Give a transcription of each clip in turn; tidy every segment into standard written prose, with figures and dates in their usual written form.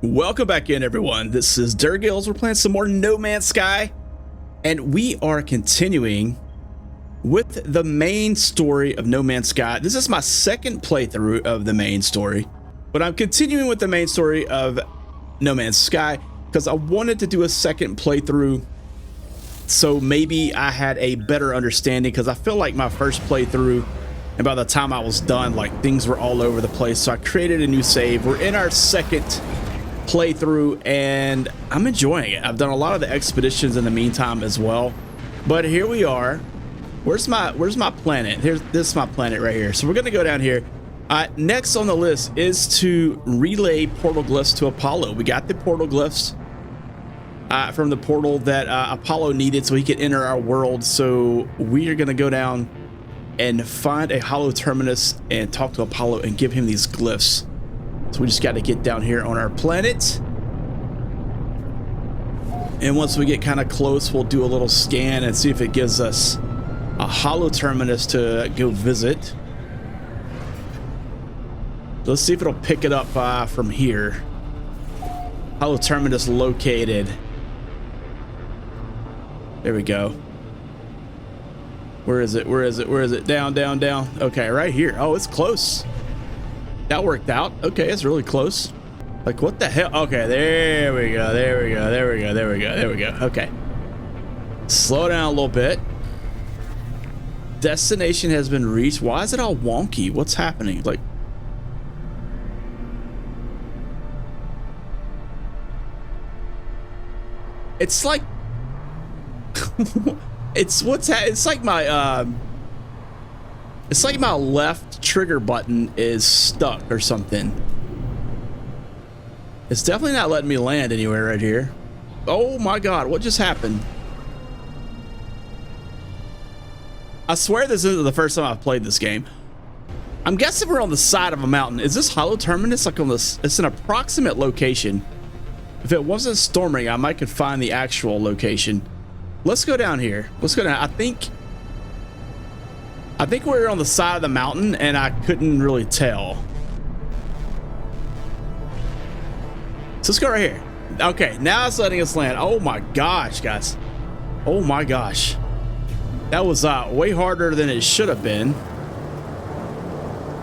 Welcome back in, everyone. This is Durgills. We're playing some more No Man's Sky, and we are continuing with the main story of No Man's Sky. This is my second playthrough of the main story, but I'm continuing with the main story of No Man's Sky because I wanted to do a second playthrough so maybe I had a better understanding, because I feel like my first playthrough, and by the time I was done, like, things were all over the place. So I created a new save. We're in our second playthrough and I'm enjoying it. I've done a lot of the expeditions in the meantime as well, but here we are. Where's my planet? This is my planet right here. So we're gonna go down here. Next on the list is to relay portal glyphs to Apollo. We got the portal glyphs from the portal that Apollo needed so he could enter our world. So we are gonna go down and find a hollow terminus and talk to Apollo and give him these glyphs. So we just got to get down here on our planet. And once we get kind of close, we'll do a little scan and see if it gives us a hollow terminus to go visit. Let's see if it'll pick it up from here. Hollow terminus located. There we go. Where is it? Where is it? Where is it? Down, down, down. Okay, right here. Oh, it's close. That worked out. Okay, it's really close. Like, what the hell? Okay, there we go. There we go. There we go. There we go. There we go. Okay. Slow down a little bit. Destination has been reached. Why is it all wonky? What's happening? Like, it's like it's like my it's like my left trigger button is stuck or something. It's definitely not letting me land anywhere right here. Oh my god, what just happened? I swear this isn't the first time I've played this game. I'm guessing we're on the side of a mountain. Is this hollow terminus like on this? It's an approximate location. If it wasn't storming, I might could find the actual location. Let's go down here. Let's go down. I think we're on the side of the mountain and I couldn't really tell. So let's go right here. Okay, now it's letting us land. Oh my gosh, guys. Oh my gosh. That was way harder than it should have been.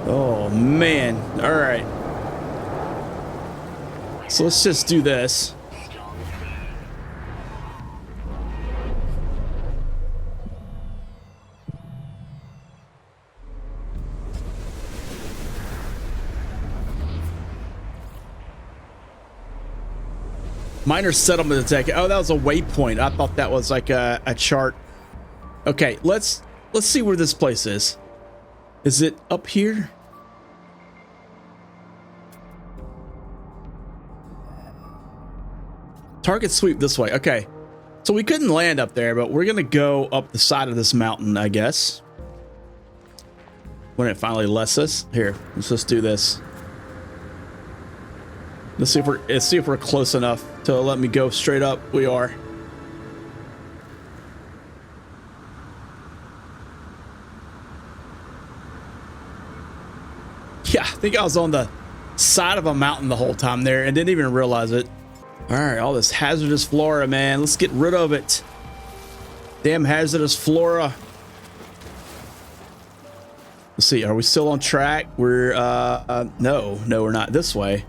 Oh man. All right. So let's just do this. Minor settlement attack. Oh, that was a waypoint. I thought that was like a chart. Okay, let's see where this place is. Is it up here? Target sweep this way. Okay, so we couldn't land up there, but we're gonna go up the side of this mountain, I guess, when it finally lets us. Here, let's just do this. Let's see if we're close enough to let me go straight up. We are. Yeah, I think I was on the side of a mountain the whole time there and didn't even realize it. All right, all this hazardous flora, man. Let's get rid of it. Damn hazardous flora. Let's see. Are we still on track? We're no, we're not. This way.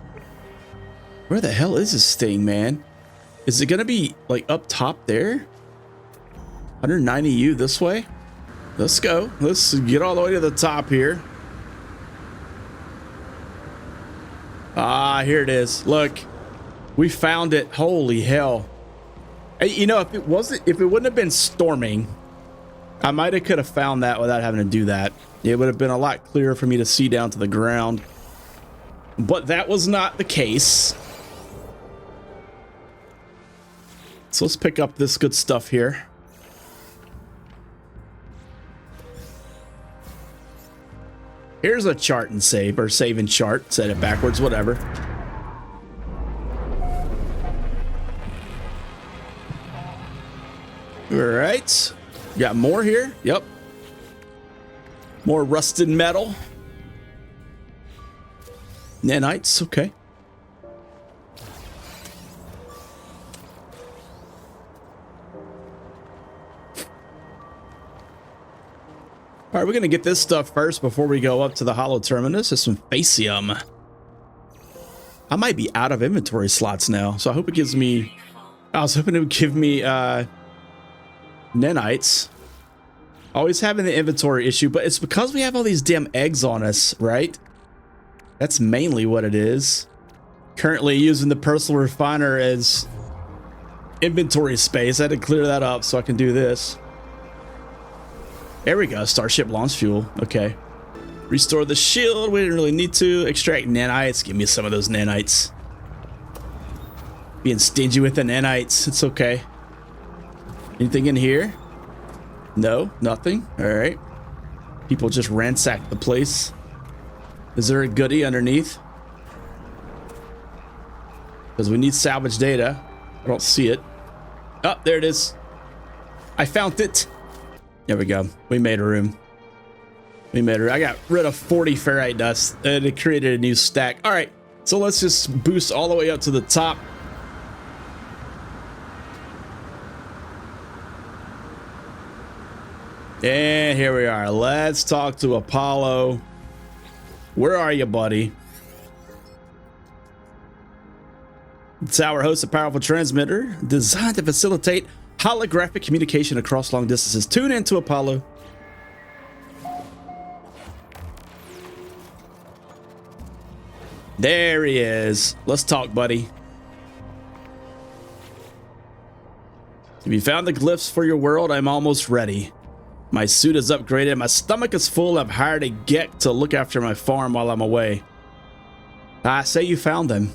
Where the hell is this thing, man? Is it gonna be like up top there? 190 U this way? Let's go. Let's get all the way to the top here. Ah, here it is. Look, we found it. Holy hell. Hey, you know, if it wouldn't have been storming, I might have could have found that without having to do that. It would have been a lot clearer for me to see down to the ground. But that was not the case. So let's pick up this good stuff here. Here's a chart and save, or save and chart. Set it backwards, whatever. All right. Got more here. Yep. More rusted metal. Nanites, okay. All right, we're going to get this stuff first before we go up to the Hollow Terminus. There's some Facium. I might be out of inventory slots now, so I hope it gives me... I was hoping it would give me nanites. Always having the inventory issue, but it's because we have all these damn eggs on us, right? That's mainly what it is. Currently using the personal refiner as inventory space. I had to clear that up so I can do this. There we go. Starship launch fuel. Okay. Restore the shield. We didn't really need to. Extract nanites. Give me some of those nanites. Being stingy with the nanites. It's okay. Anything in here? No, nothing. All right. People just ransacked the place. Is there a goodie underneath? Because we need salvage data. I don't see it. Oh, there it is. I found it. There we go. We made a room. We made a room. I got rid of 40 ferrite dust and it created a new stack. All right. So let's just boost all the way up to the top. And here we are. Let's talk to Appollo. Where are you, buddy? The tower hosts a powerful transmitter designed to facilitate holographic communication across long distances. Tune in to Appollo. There he is. Let's talk, buddy. Have you found the glyphs for your world? I'm almost ready. My suit is upgraded. My stomach is full. I've hired a Gek to look after my farm while I'm away. I say you found them.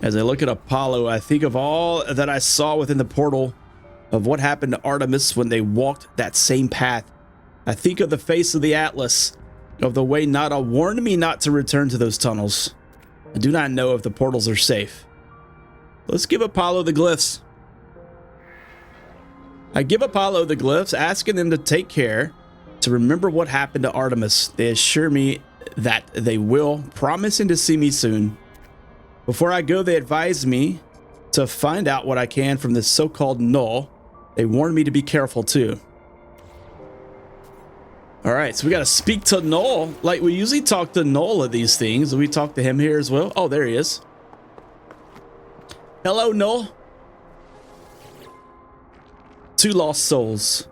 As I look at Appollo, I think of all that I saw within the portal, of what happened to Artemis when they walked that same path. I think of the face of the Atlas, of the way Nada warned me not to return to those tunnels. I do not know if the portals are safe. Let's give Appollo the glyphs. I give Appollo the glyphs, asking them to take care to remember what happened to Artemis. They assure me that they will, promising to see me soon. Before I go, they advise me to find out what I can from this so-called null. They warned me to be careful too. All right, so we got to speak to Null. Like we usually talk to Null at these things. We talk to him here as well. Oh, there he is. Hello, Null. Two lost souls.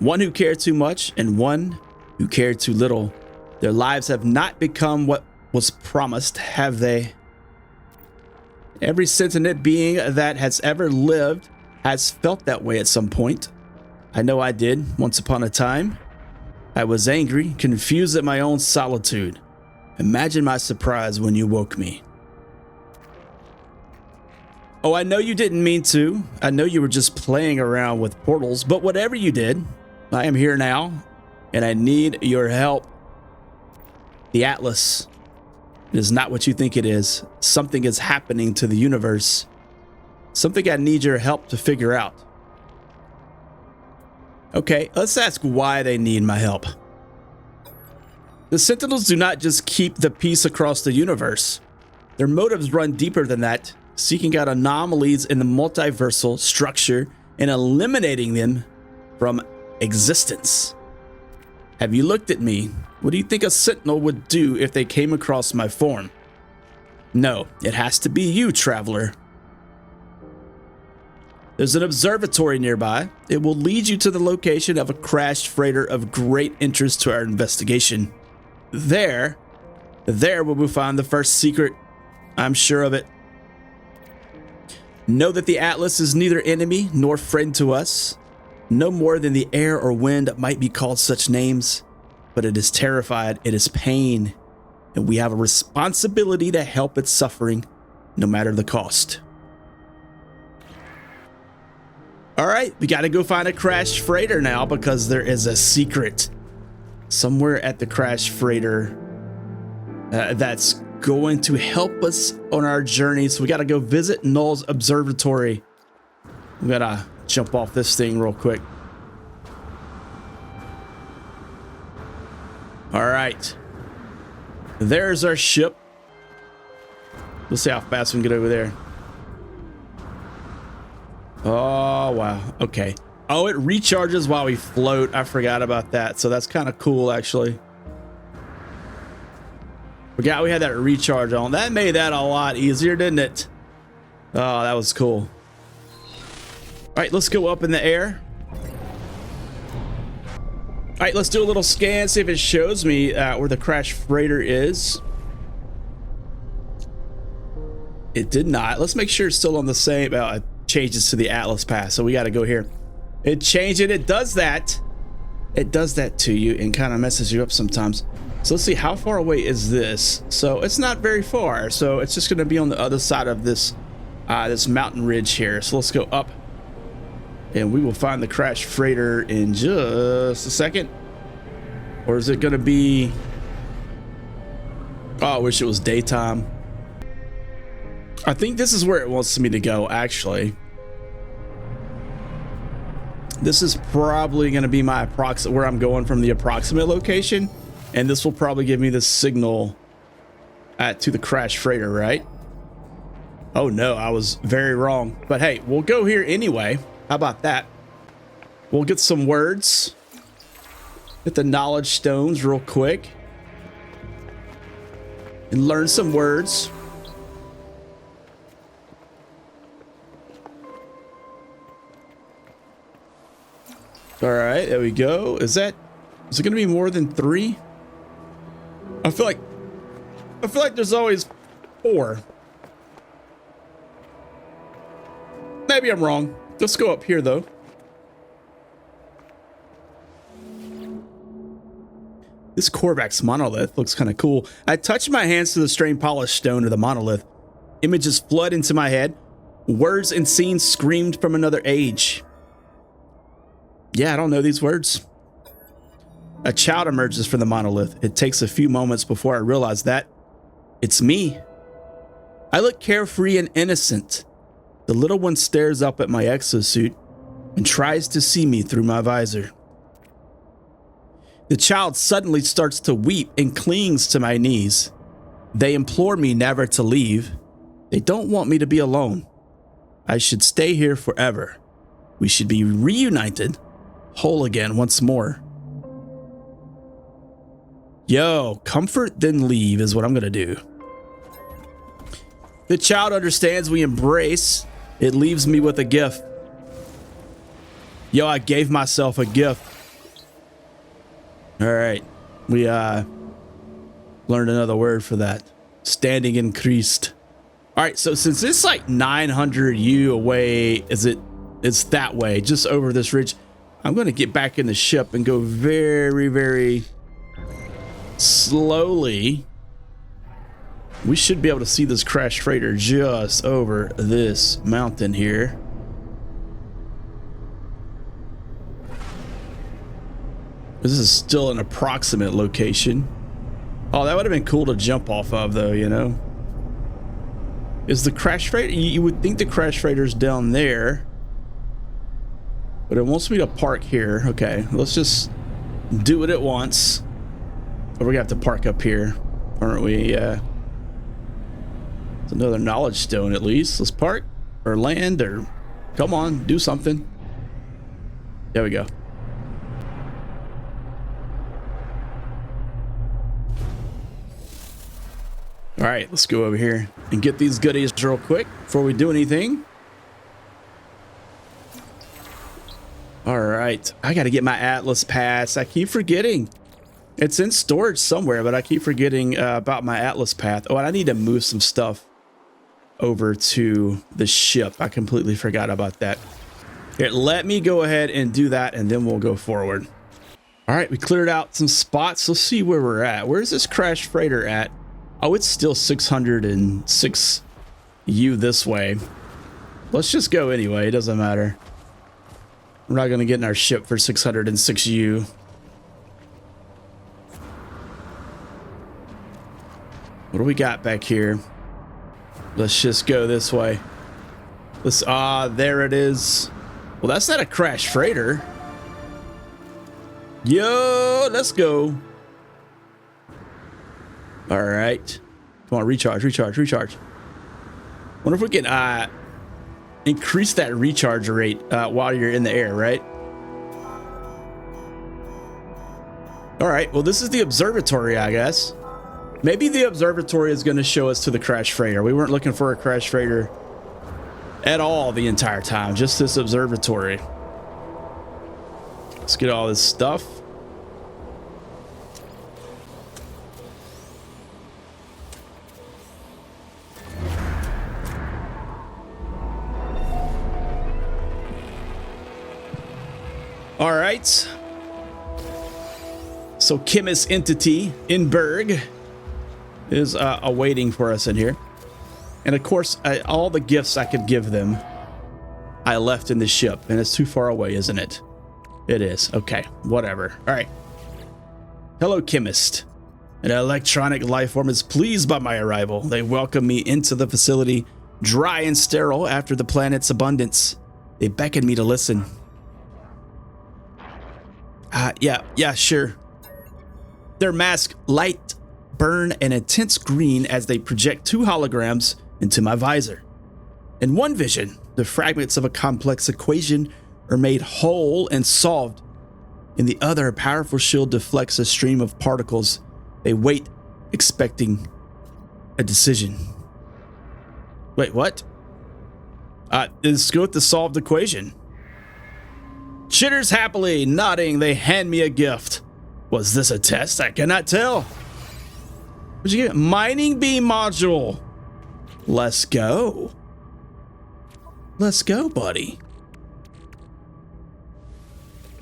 One who cared too much and one who cared too little. Their lives have not become what was promised, have they? Every sentient being that has ever lived has felt that way at some point. I know I did once upon a time. I was angry, confused at my own solitude. Imagine my surprise when you woke me. Oh, I know you didn't mean to. I know you were just playing around with portals, but whatever you did, I am here now, and I need your help. The Atlas is not what you think it is. Something is happening to the universe. Something I need your help to figure out. Okay, let's ask why they need my help. The Sentinels do not just keep the peace across the universe. Their motives run deeper than that, seeking out anomalies in the multiversal structure and eliminating them from existence. Have you looked at me? What do you think a Sentinel would do if they came across my form? No, it has to be you, traveler. There's an observatory nearby. It will lead you to the location of a crashed freighter of great interest to our investigation. There will we find the first secret. I'm sure of it. Know that the Atlas is neither enemy nor friend to us. No more than the air or wind might be called such names. But it is terrified, it is pain, and we have a responsibility to help its suffering, no matter the cost. All right, we got to go find a crashed freighter now because there is a secret somewhere at the crashed freighter that's going to help us on our journey. So we got to go visit Null's observatory. We got to jump off this thing real quick. All right, there's our ship. We'll see how fast we can get over there. Oh, wow. Okay. Oh, it recharges while we float. I forgot about that. So that's kind of cool, actually. Forgot we had that recharge on. That made that a lot easier, didn't it? Oh, that was cool. All right, let's go up in the air. All right, let's do a little scan, see if it shows me where the crash freighter is. It did not. Let's make sure it's still on the same. It changes to the Atlas path, so we got to go here. It changed it. It does that. It does that to you and kind of messes you up sometimes. So let's see, how far away is this? So it's not very far. So it's just going to be on the other side of this this mountain ridge here. So let's go up, and we will find the crash freighter in just a second. Or is it going to be? Oh, I wish it was daytime. I think this is where it wants me to go, actually. This is probably going to be my where I'm going from the approximate location, and this will probably give me the signal to the crash freighter, right? Oh no, I was very wrong. But hey, we'll go here anyway. How about that? We'll get some words. Get the knowledge stones real quick and learn some words. All right, there we go. Is it going to be more than 3? I feel like there's always 4. Maybe I'm wrong. Let's go up here though. This Korvax monolith looks kind of cool. I touch my hands to the strained polished stone of the monolith. Images flood into my head. Words and scenes screamed from another age. Yeah, I don't know these words. A child emerges from the monolith. It takes a few moments before I realize that it's me. I look carefree and innocent. The little one stares up at my exosuit and tries to see me through my visor. The child suddenly starts to weep and clings to my knees. They implore me never to leave. They don't want me to be alone. I should stay here forever. We should be reunited, whole again once more. Yo, comfort then leave is what I'm gonna do. The child understands, we embrace. It leaves me with a gift. Yo, I gave myself a gift. All right, we learned another word for that. Standing increased. All right, so since it's like 900 U away, it's that way, just over this ridge. I'm going to get back in the ship and go very, very slowly. We should be able to see this crash freighter just over this mountain here. This is still an approximate location. Oh, that would have been cool to jump off of though, you know. Is the crash freighter? You would think the crash freighter's down there. But it wants me to park here. Okay, let's just do it at once. But we're gonna have to park up here, aren't we? It's another knowledge stone at least. Let's park or land or come on, do something. There we go. All right, let's go over here and get these goodies real quick before we do anything. All right, I got to get my Atlas pass. I keep forgetting. It's in storage somewhere, but I keep forgetting about my Atlas path. Oh, and I need to move some stuff over to the ship. I completely forgot about that. Here, let me go ahead and do that, and then we'll go forward. All right, we cleared out some spots. Let's see where we're at. Where's this crash freighter at? Oh, it's still 606 U this way. Let's just go anyway. It doesn't matter. We're not going to get in our ship for 606 U. What do we got back here? Let's just go this way. There it is. Well, that's not a crash freighter. Yo, let's go. All right. Come on, recharge. Wonder if we can increase that recharge rate while you're in the air, right? All right, well, this is the observatory, I guess. Maybe the observatory is going to show us to the crash freighter. We weren't looking for a crash freighter at all the entire time, just this observatory. Let's get all this stuff. All right. So chemist entity in Berg is awaiting for us in here. And of course, all the gifts I could give them, I left in the ship. And it's too far away, isn't it? It is. Okay, whatever. All right. Hello, chemist. An electronic life form is pleased by my arrival. They welcome me into the facility, dry and sterile after the planet's abundance. They beckon me to listen. Yeah, sure. Their masks light, burn an intense green as they project two holograms into my visor. In one vision, the fragments of a complex equation are made whole and solved. In the other, a powerful shield deflects a stream of particles. They wait, expecting a decision. Wait, what? Let's go with the solved equation. Chitters happily, nodding, they hand me a gift. Was this a test? I cannot tell. What'd you get? Mining beam module. Let's go. Let's go, buddy.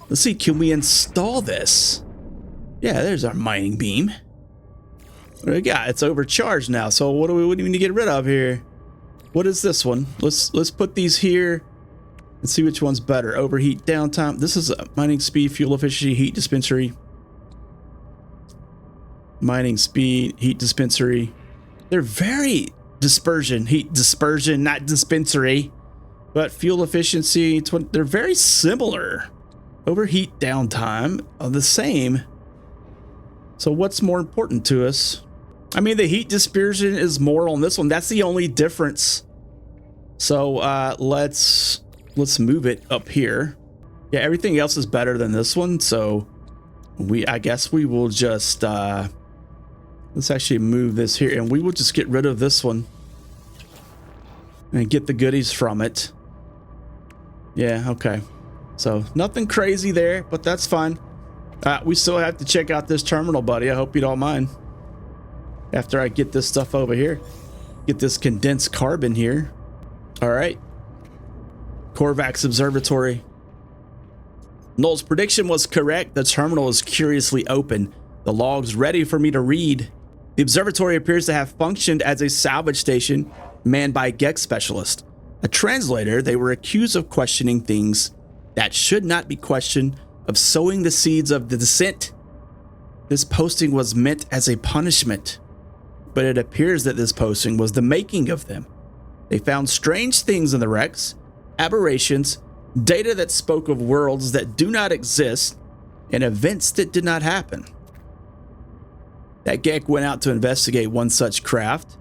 Let's see, can we install this? Yeah, there's our mining beam. What do we got? It's overcharged now, so what do we need to get rid of here? What is this one? Let's put these here and see which one's better. Overheat, downtime. This is mining speed, fuel efficiency, heat dispensary. Mining speed, heat dispensary. They're very dispersion, heat dispersion, not dispensary. But fuel efficiency, they're very similar. Overheat, downtime are the same. So what's more important to us? I mean, the heat dispersion is more on this one. That's the only difference. So let's move it up here. Yeah, everything else is better than this one. So I guess we will just let's actually move this here, and we will just get rid of this one and get the goodies from it. Yeah, okay. So nothing crazy there, but that's fine. We still have to check out this terminal, buddy. I hope you don't mind. After I get this stuff over here, get this condensed carbon here. All right. Korvax Observatory. Null's prediction was correct. The terminal is curiously open. The logs ready for me to read. The observatory appears to have functioned as a salvage station manned by Gex specialist. A translator, they were accused of questioning things that should not be questioned, of sowing the seeds of the dissent. This posting was meant as a punishment, but it appears that this posting was the making of them. They found strange things in the wrecks, aberrations, data that spoke of worlds that do not exist, and events that did not happen. That Gek went out to investigate one such craft.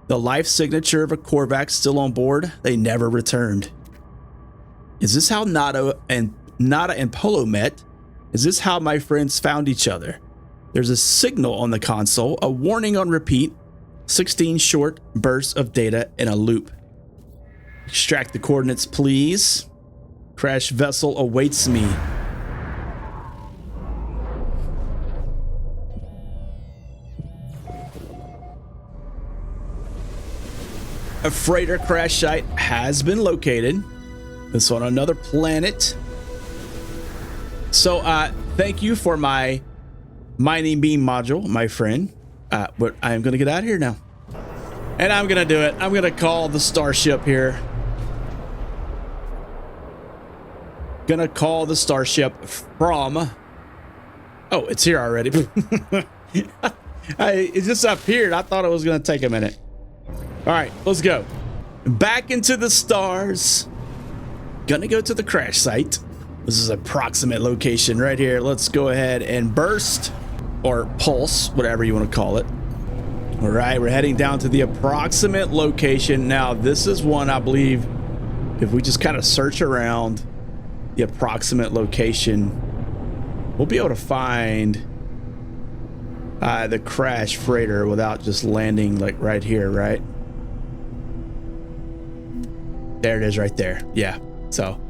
The life signature of a Korvax still on board, they never returned. Is this how Nada and Appollo met? Is this how my friends found each other? There's a signal on the console, a warning on repeat, 16 short bursts of data in a loop. Extract the coordinates, please. Crash vessel awaits me. A freighter crash site has been located. This on another planet. So, thank you for my mining beam module, my friend. But I'm gonna get out of here now. And I'm gonna do it. I'm gonna call the starship here. Gonna call the starship from... Oh, it's here already. It just appeared. I thought it was gonna take a minute. All right, let's go. Back into the stars. Gonna go to the crash site. This is approximate location right here. Let's go ahead and burst or pulse, whatever you want to call it. All right, we're heading down to the approximate location. Now, this is one I believe if we just kind of search around the approximate location, we'll be able to find the crash freighter without just landing like right here, right? There it is right there. Yeah. So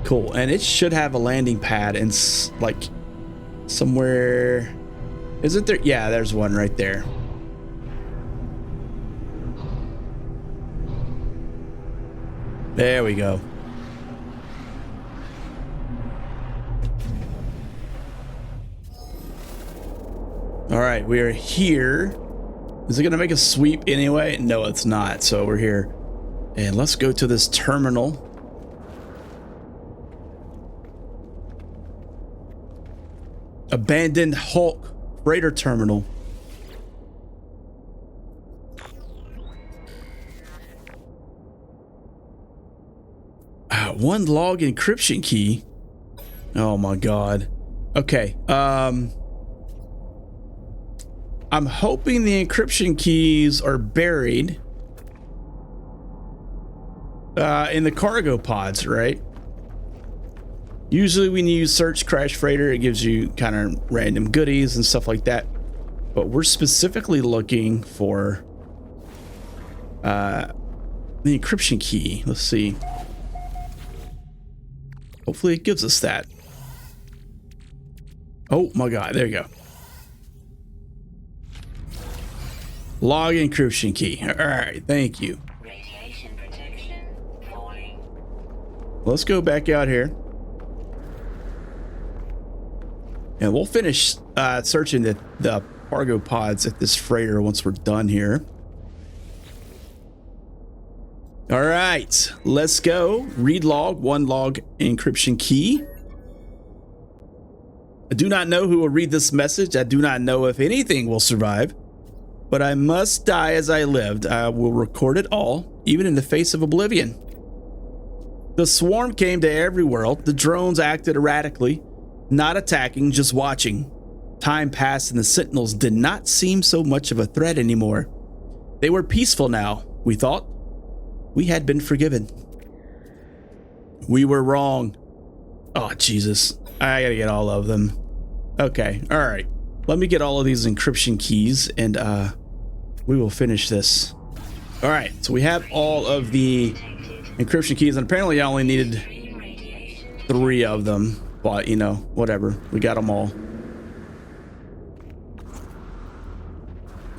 cool. And it should have a landing pad and like somewhere. Isn't there? Yeah, there's one right there. There we go. All right, we are here. Is it gonna make a sweep anyway? No, it's not. So we're here. And let's go to this terminal. Abandoned Hulk freighter terminal. One log encryption key. Oh my god. Okay. I'm hoping the encryption keys are buried in the cargo pods, right? Usually when you use search crash freighter, it gives you kind of random goodies and stuff like that. But we're specifically looking for the encryption key. Let's see. Hopefully it gives us that. Oh my god, there you go. Log encryption key. All right, thank you. Radiation protection falling. Let's go back out here. And we'll finish searching the cargo pods at this freighter once we're done here. All right, let's go. Read log, one log encryption key. I do not know who will read this message. I do not know if anything will survive, but I must die as I lived. I will record it all, even in the face of oblivion. The swarm came to every world. The drones acted erratically, not attacking, just watching. Time passed and the Sentinels did not seem so much of a threat anymore. They were peaceful now, we thought. We had been forgiven. We were wrong. Oh, Jesus. I gotta get all of them. Okay, all right. Let me get all of these encryption keys and we will finish this. All right, so we have all of the encryption keys and apparently I only needed 3 of them, but you know, whatever. We got them all.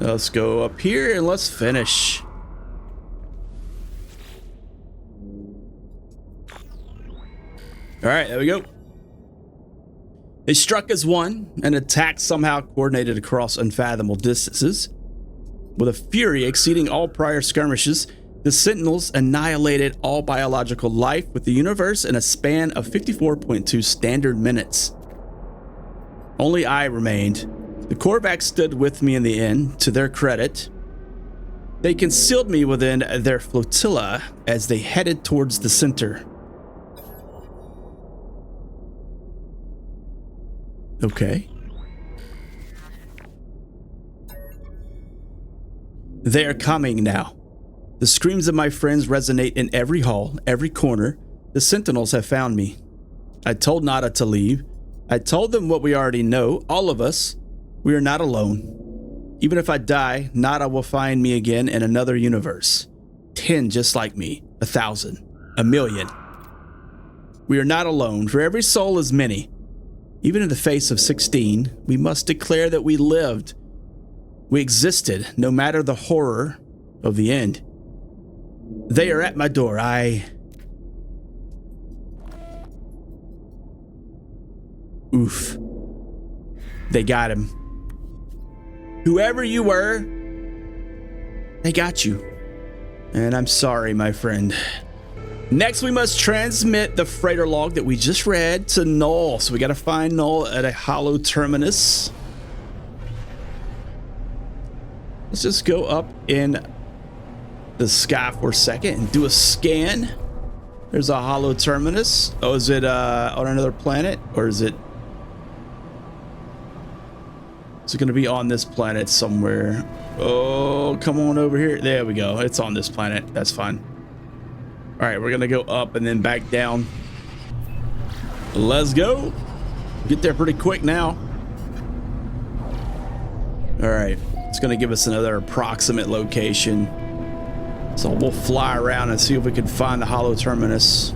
Let's go up here and let's finish. All right, there we go. They struck as one, an attack somehow coordinated across unfathomable distances. With a fury exceeding all prior skirmishes, the Sentinels annihilated all biological life with the universe in a span of 54.2 standard minutes. Only I remained. The Korvax stood with me in the end, to their credit. They concealed me within their flotilla as they headed towards the center. Okay. They are coming now. The screams of my friends resonate in every hall, every corner. The Sentinels have found me. I told Nada to leave. I told them what we already know, all of us. We are not alone. Even if I die, Nada will find me again in another universe. 10 just like me, 1,000, 1,000,000. We are not alone, for every soul is many. Even in the face of 16, we must declare that we lived. We existed, no matter the horror of the end. They are at my door. Oof. They got him. Whoever you were, they got you. And I'm sorry, my friend. Next, we must transmit the freighter log that we just read to Null. So we got to find Null at Appollo terminus. Let's just go up in the sky for a second and do a scan. There's a Appollo terminus. Oh, is it on another planet, or is it going to be on this planet somewhere? Oh, come on over here. There we go. It's on this planet. That's fine. All right, we're going to go up and then back down. Let's go. Get there pretty quick now. All right, it's going to give us another approximate location. So we'll fly around and see if we can find the hollow terminus.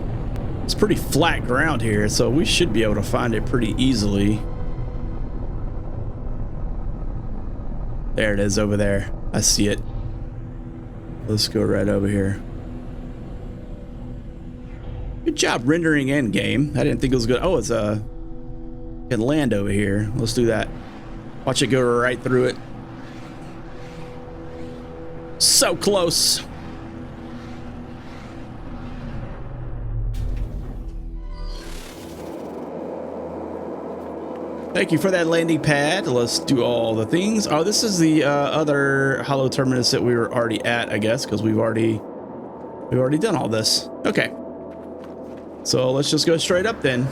It's pretty flat ground here, so we should be able to find it pretty easily. There it is over there. I see it. Let's go right over here. Good job rendering in game. I didn't think it was good. Oh, it's can land over here. Let's do that. Watch it go right through it. So close. Thank you for that landing pad. Let's do all the things. Oh, this is the other hollow terminus that we were already at, I guess, because we've already done all this. Okay. So let's just go straight up then.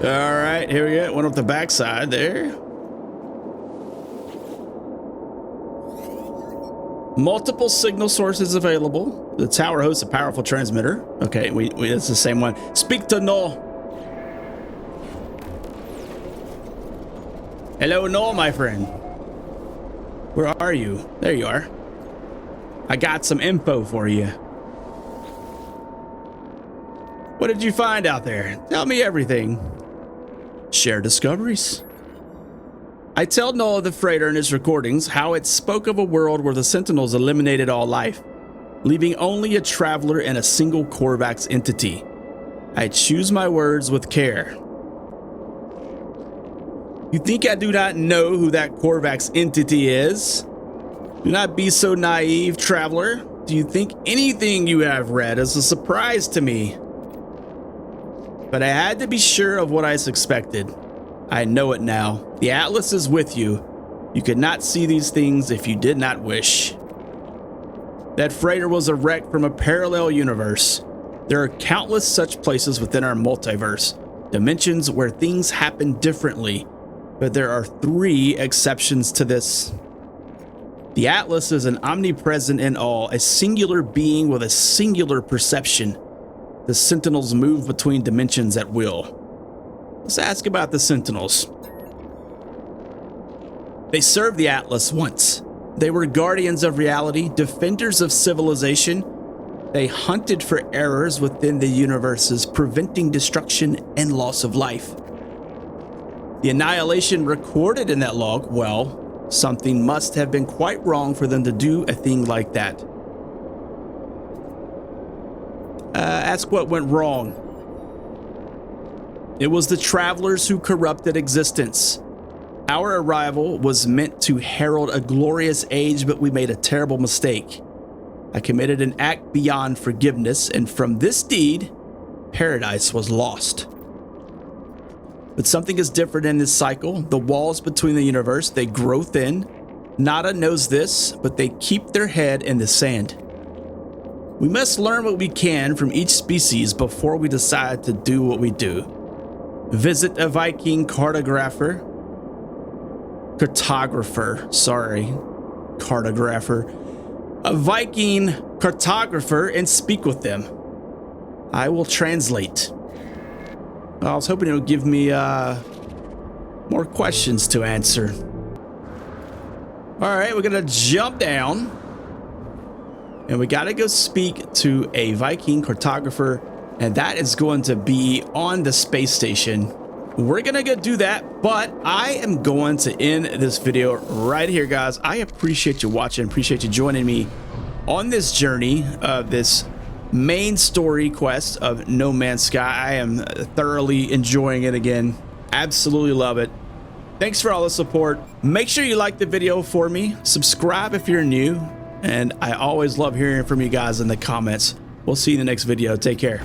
All right, here we go. Went up the backside there. Multiple signal sources available. The tower hosts a powerful transmitter. Okay, it's the same one. Speak to Null. Hello, Null, my friend. Where are you? There you are. I got some info for you. What did you find out there? Tell me everything. Share discoveries. I tell Null of the freighter in his recordings how it spoke of a world where the Sentinels eliminated all life, leaving only a traveler and a single Korvax entity. I choose my words with care. You think I do not know who that Korvax entity is? Do not be so naive, traveler. Do you think anything you have read is a surprise to me? But I had to be sure of what I suspected. I know it now. The Atlas is with you. You could not see these things if you did not wish. That freighter was a wreck from a parallel universe. There are countless such places within our multiverse, dimensions where things happen differently, but there are 3 exceptions to this. The Atlas is an omnipresent in all, a singular being with a singular perception. The Sentinels move between dimensions at will. Let's ask about the Sentinels. They served the Atlas once. They were guardians of reality, defenders of civilization. They hunted for errors within the universes, preventing destruction and loss of life. The annihilation recorded in that log, well, something must have been quite wrong for them to do a thing like that. Ask what went wrong. It was the travelers who corrupted existence. Our arrival was meant to herald a glorious age, but we made a terrible mistake. I committed an act beyond forgiveness, and from this deed, paradise was lost. But something is different in this cycle. The walls between the universe, they grow thin. Nada knows this, but they keep their head in the sand. We must learn what we can from each species before we decide to do what we do. Visit a Viking cartographer, a Viking cartographer, and speak with them. I will translate. I was hoping it would give me more questions to answer. All right, we're gonna jump down, and we gotta go speak to a Viking cartographer, and that is going to be on the space station. We're gonna go do that, but I am going to end this video right here, guys. I appreciate you watching, appreciate you joining me on this journey of this main story quest of No Man's Sky. I am thoroughly enjoying it again. Absolutely love it. Thanks for all the support. Make sure you like the video for me. Subscribe if you're new. And I always love hearing from you guys in the comments. We'll see you in the next video. Take care.